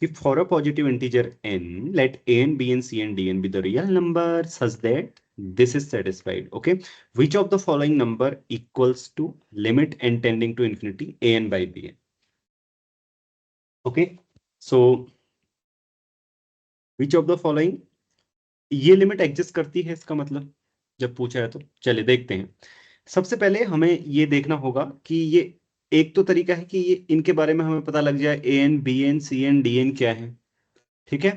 कि for a positive integer n, let a n, b n, c n, d n be the real number such that this is satisfied. Okay, which of the following number equals to limit n tending to infinity a n by b n? Okay, so which of the following, ये limit exist करती है इसका मतलब जब पूछा है तो चलिए देखते हैं। सबसे पहले हमें ये देखना होगा कि ये एक तो तरीका है कि ये इनके बारे में हमें पता लग जाए A N B N C N D N क्या है। ठीक है,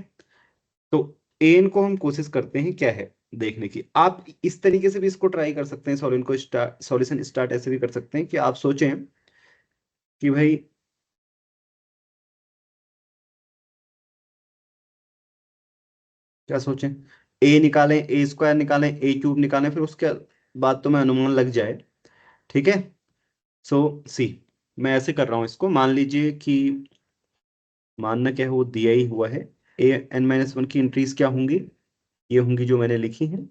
तो ए एन को हम कोशिश करते हैं क्या है देखने की। आप इस तरीके से भी इसको ट्राई कर सकते हैं, सॉल्यूशन स्टार्ट ऐसे भी कर सकते हैं कि आप सोचें कि भाई क्या सोचें, ए निकालें, ए स्क्वायर निकालें, ए क्यूब निकालें, फिर उसके बाद तो मैं अनुमान लग जाए। ठीक है, सो सी मैं ऐसे कर रहा हूं इसको, मान लीजिए कि मानना क्या है वो दिया ही हुआ है। ए एन माइनस वन की एंट्रीज क्या होंगी, ये होंगी जो मैंने लिखी हैं।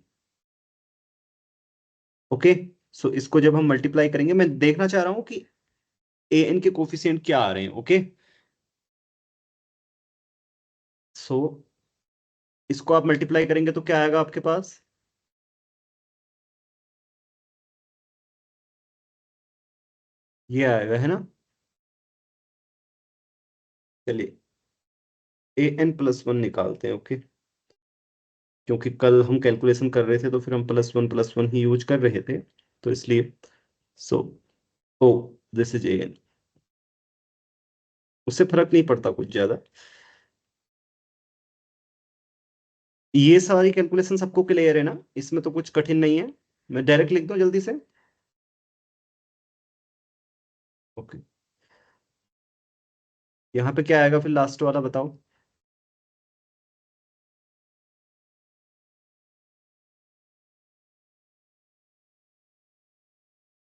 ओके, सो इसको जब हम मल्टीप्लाई करेंगे, मैं देखना चाह रहा हूं कि ए एन के कोफिशिएंट क्या आ रहे हैं। ओके, सो इसको आप मल्टीप्लाई करेंगे तो क्या आएगा आपके पास, ये आएगा, है ना। चलिए ए एन प्लस वन निकालते हैं। ओके, क्योंकि कल हम कैलकुलेशन कर रहे थे तो फिर हम प्लस वन ही यूज कर रहे थे, तो इसलिए सो ओ दिस इज ए एन, उससे फर्क नहीं पड़ता कुछ ज्यादा। ये सारी कैलकुलेशन सबको क्लियर है ना, इसमें तो कुछ कठिन नहीं है। मैं डायरेक्ट लिख दूं जल्दी से। ओके, यहाँ पे क्या आएगा फिर लास्ट वाला बताओ।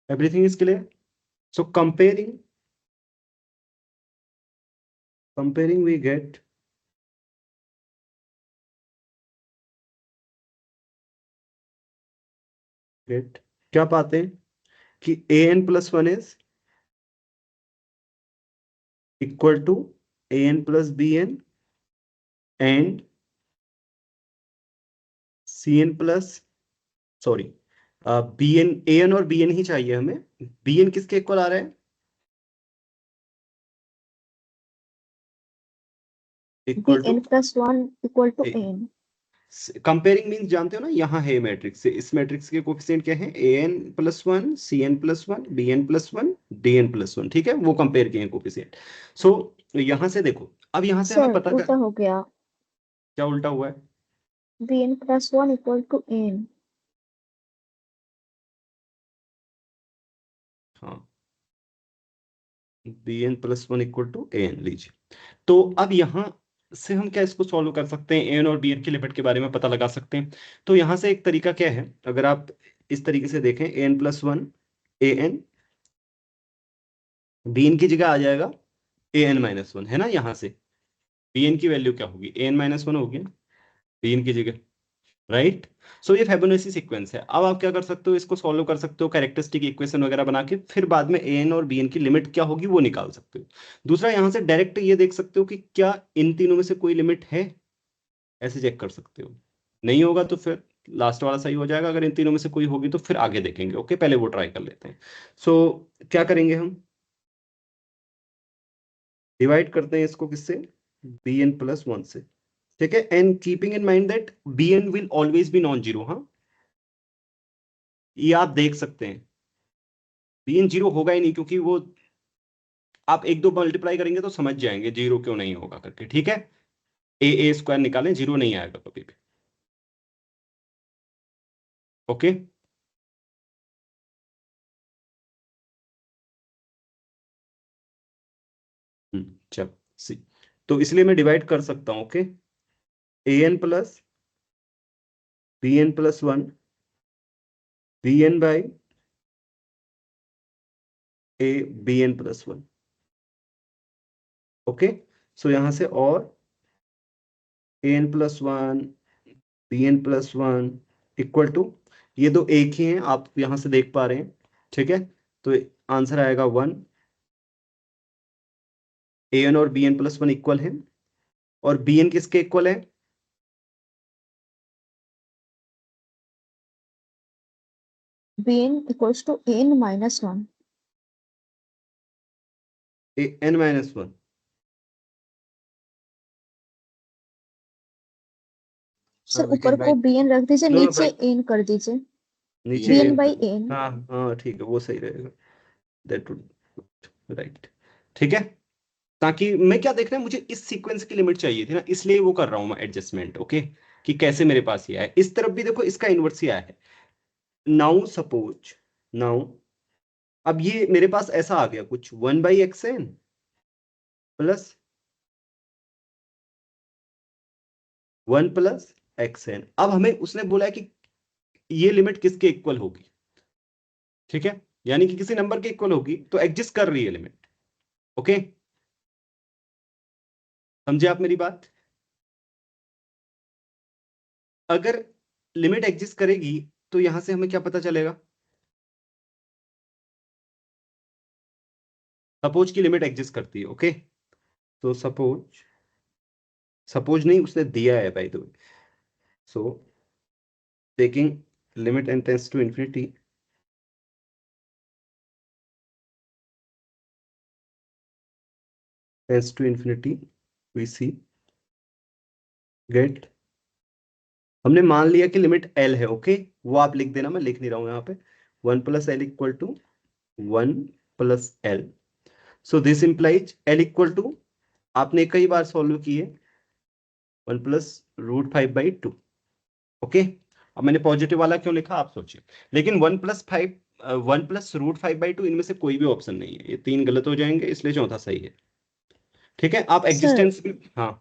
Everything is clear, so comparing we get क्या पाते हैं कि A N plus one is equal to A N plus B N and C N plus, sorry, B N, A N और बी एन ही चाहिए हमें। बी एन किसके equal आ रहा है, equal to bn plus 1 equal to an. Comparing means जानते हो ना, यहाँ है मैट्रिक्स से, इस मैट्रिक्स के कोफिशिएंट क्या है, A N plus one, C N plus one, B N plus one, D N plus one. ठीक है, वो कंपेयर किए हैं कोफिशिएंट। सो यहाँ से देखो, अब यहाँ से हमें सर पता कर, उल्टा हो गया, क्या उल्टा हुआ है। bn plus 1 equal to an. हाँ, b N plus one equal to A n लीजिए। तो अब यहाँ से हम क्या इसको सॉल्व कर सकते हैं, ए एन और बी एन की लिमिट के बारे में पता लगा सकते हैं। तो यहाँ से एक तरीका क्या है, अगर आप इस तरीके से देखें, ए N plus one, a N, B N की जगह आ जाएगा ए एन माइनस वन, है ना। यहाँ से बी एन की वैल्यू क्या होगी, ए एन माइनस वन होगी बी एन की जगह, राइट। सो ये फिबोनाची सीक्वेंस है। अब आप क्या कर सकते हो, इसको सॉल्व कर सकते हो कैरेक्टरिस्टिक इक्वेशन वगैरह बना के, फिर बाद में ए एन और बी एन की लिमिट क्या होगी वो निकाल सकते हो। दूसरा, यहाँ से डायरेक्ट ये देख सकते हो कि क्या इन तीनों में से कोई लिमिट है, ऐसे चेक कर सकते हो। नहीं होगा तो फिर लास्ट वाला सही हो जाएगा, अगर इन तीनों में से कोई होगी तो फिर आगे देखेंगे। ओके, पहले वो ट्राई कर लेते हैं। सो क्या करेंगे हम, डिवाइड करते हैं इसको किससे, बी एन प्लस वन से। ठीक है, and keeping in mind that b n will always be non zero. हाँ, ये आप देख सकते हैं, बी एन जीरो होगा ही नहीं, क्योंकि वो आप एक दो मल्टीप्लाई करेंगे तो समझ जाएंगे जीरो क्यों नहीं होगा करके। ठीक है, ए स्क्वायर निकालें, जीरो नहीं आएगा कभी भी। ओके, चलो सी, तो इसलिए मैं डिवाइड कर सकता हूं। Okay, A N plus B N plus one, B N by A B N plus one. Okay, so यहां से और A N plus one, B N plus one equal to, ये दो एक ही हैं, आप यहां से देख पा रहे हैं। ठीक है, तो आंसर आएगा वन, ए एन और B N plus one equal है, और बी एन किसके इक्वल है? bn equals to n minus 1. A n minus one. Sir हाँ वी ऊपर कैन को राइट। bn रख दीजिए, नो नीचे भाई, n कर दीजिए, नीचे bn एन by कर। n. हाँ हाँ ठीक है, वो सही रहेगा। That would write. ठीक है, ताकि मैं क्या देख रहा है, मुझे इस सीक्वेंस की लिमिट चाहिए थी ना, इसलिए वो कर रहा हूं मैं एडजस्टमेंट। ओके, कि कैसे मेरे पास ये आया, इस तरफ भी देखो इसका इनवर्स ही आया है। नाउ सपोज, नाउ अब ये मेरे पास ऐसा आ गया कुछ 1/xn प्लस 1 + xn। अब हमें उसने बोला है कि ये लिमिट किसके इक्वल होगी? ठीक है, यानी कि किसी नंबर के इक्वल होगी, तो एग्जिस्ट कर रही है लिमिट। ओके, समझे आप मेरी बात? अगर लिमिट एग्जिस्ट करेगी तो यहां से हमें क्या पता चलेगा? सपोज की लिमिट एग्जिस्ट करती है। ओके, तो सपोज, सपोज नहीं, उसने दिया है by the way. So taking limit and tends to infinity, tends to infinity, we see get, हमने मान लिया कि लिमिट एल है। ओके, वो आप लिख देना, मैं लिख नहीं रहा हूं यहाँ पे। 1 + l equal to 1 + l। So this implies l equal to, आपने कई बार सॉल्व किए, 1 + √5/2। ओके, अब मैंने पॉजिटिव वाला क्यों लिखा आप सोचिए। लेकिन 1 + 5, 1 + √5/2, इनमें से कोई भी ऑप्शन नहीं है, ये तीन गलत हो जाएंगे, इसलिए चौथा सही है। ठीक है, आप सर एग्जिस्टेंस भी, हाँ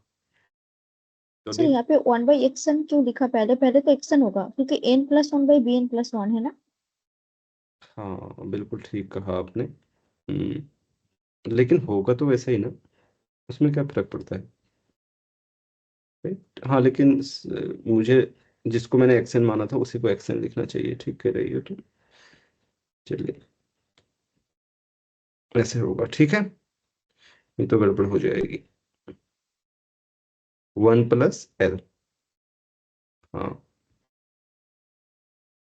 सर बोलिए। यहाँ पे 1/xn क्यों लिखा? पहले पहले तो xn होगा, क्योंकि n+1/bn+1 है ना। हाँ बिल्कुल ठीक कहा आपने। लेकिन होगा तो वैसे ही ना, उसमें क्या फर्क पड़ता है? Right? हाँ लेकिन मुझे जिसको मैंने एक्शन माना था उसी को एक्शन लिखना चाहिए, ठीक कह रही हो तो। चलिए, ऐसे होगा, ठीक है, नहीं तो गड़बड़ हो जाएगी। 1 + l, हाँ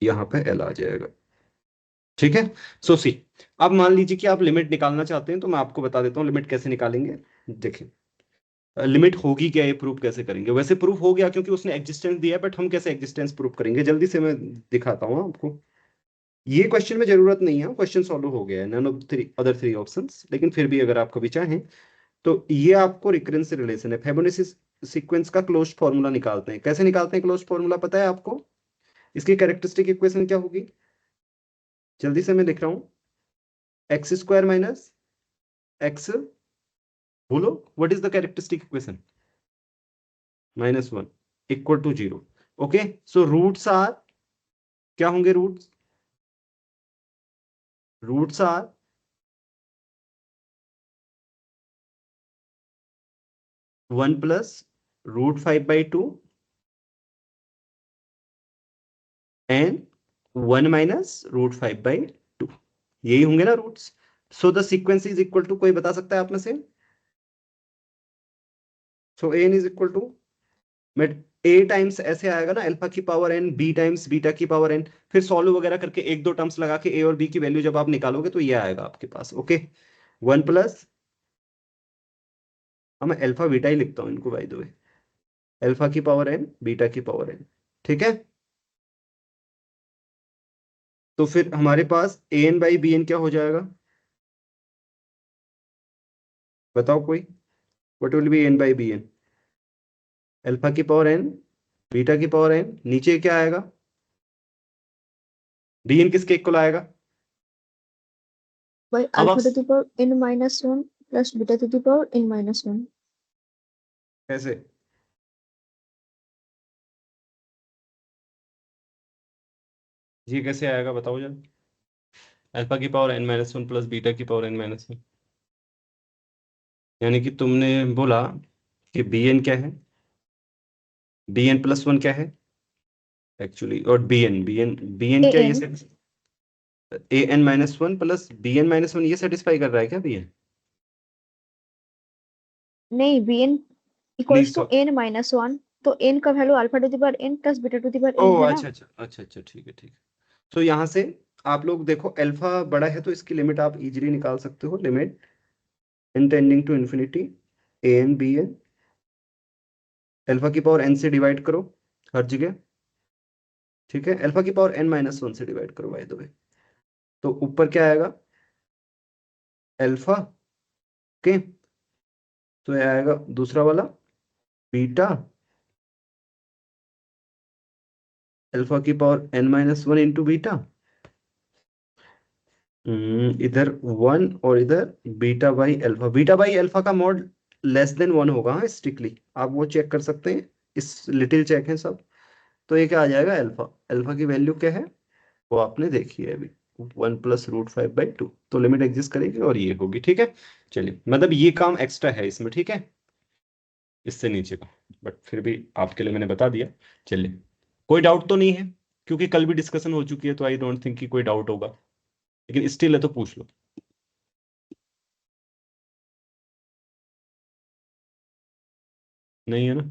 यहाँ पे l आ जाएगा। ठीक है, सो सी, अब मान लीजिए कि आप लिमिट निकालना चाहते हैं, तो मैं आपको बता देता हूँ लिमिट कैसे निकालेंगे। देखिए, लिमिट होगी क्या, ये प्रूफ कैसे करेंगे? वैसे प्रूफ हो गया क्योंकि उसने एग्जिस्टेंस दिया है, बट हम कैसे एग्जिस्टेंस प्रूफ करेंगे, जल्दी से मैं दिखाता हूँ आपको। ये क्वेश्चन में जरूरत नहीं है, क्वेश्चन सॉल्व हो गया है, none of three other three options, लेकिन फिर भी अगर आप कभी चाहें तो ये आपको रिकरेंस रिलेशन है, फिबोनाची सीक्वेंस का क्लोज्ड फॉर्मूला निकालते हैं। कैसे निकालते हैं क्लोज्ड फॉर्मूला, पता है आपको? इसकी कैरेक्टरिस्टिक इक्वेशन क्या होगी? जल्दी से मैं लिख रहा हूँ, x² - x, बोलो what is the characteristic equation? -1 = 0। Okay, so roots are, क्या होंगे रूट्स? रूट्स आर 1 + √5/2 एंड 1 - √5/2, यही होंगे ना roots. So the sequence is equal to, कोई बता सकता है आप में से? So n is equal to, मैं ए टाइम्स ऐसे आएगा ना, अल्फा की power n, b times beta की पावर एन, फिर सॉल्व वगैरह करके एक दो टर्म्स लगा के ए और बी की वैल्यू जब आप निकालोगे तो ये आएगा आपके पास। ओके, 1 +, हाँ मैं अल्फा बीटा ही लिखता हूँ इनको बाय द वे, अल्फा की पावर एन बीटा की पावर एन। ठीक है, तो फिर हमारे पास a n by b n क्या हो जाएगा, बताओ कोई? What will be N by b n? Alpha की पावर एन बीटा की पावर एन, नीचे क्या आएगा? बी एन किसके इक्वल आएगा? by अब आप alpha to the power n-1 plus beta to the power n-1. कैसे, ये कैसे आएगा बताओ जरा? अल्फा की पावर n-1 प्लस बीटा की पावर n-1, यानी कि तुमने बोला कि बी एन क्या है, bn+1 क्या है एक्चुअली, और बी एन क्या, ये an an-1 प्लस bn-1, ये सेटिस्फाई कर रहा है क्या bn? नहीं, bn equals please. To n minus one, तो n का value alpha to the power n plus beta to the power o n है ना। अच्छा अच्छा अच्छा अच्छा, ठीक है ठीक है। तो यहाँ से आप लोग देखो अल्फा बड़ा है तो इसकी लिमिट आप इजीली निकाल सकते हो, limit n tending to infinity a N B n, alpha की पावर n से डिवाइड करो हर जगह, ठीक है, अल्फा की पावर n माइनस वन से डिवाइड करो बाय द वे। तो ऊपर क्या आएगा, अल्फा के, तो ये आएगा दूसरा वाला बीटा अल्फा की power n minus one into beta, इधर वन और इधर beta by alpha. Beta by alpha का मॉड लेस देन वन होगा, हाँ स्ट्रिक्टली आप वो चेक कर सकते हैं, इस लिटिल चेक है सब। तो ये क्या आ जाएगा, अल्फा, अल्फा की वैल्यू क्या है वो आपने देखी है अभी, 1+√5/2, तो लिमिट एग्जिस्ट करेगी और ये होगी, ठीक है। चलिए मतलब ये काम एक्स्ट्रा है इसमें, ठीक है, इससे नीचे का, बट फिर भी आपके लिए मैंने बता दिया। चलिए, कोई डाउट तो नहीं है, क्योंकि कल भी डिस्कशन हो चुकी है, तो आई डोंट थिंक कि कोई डाउट होगा, लेकिन स्टिल है तो पूछ लो। नहीं है ना?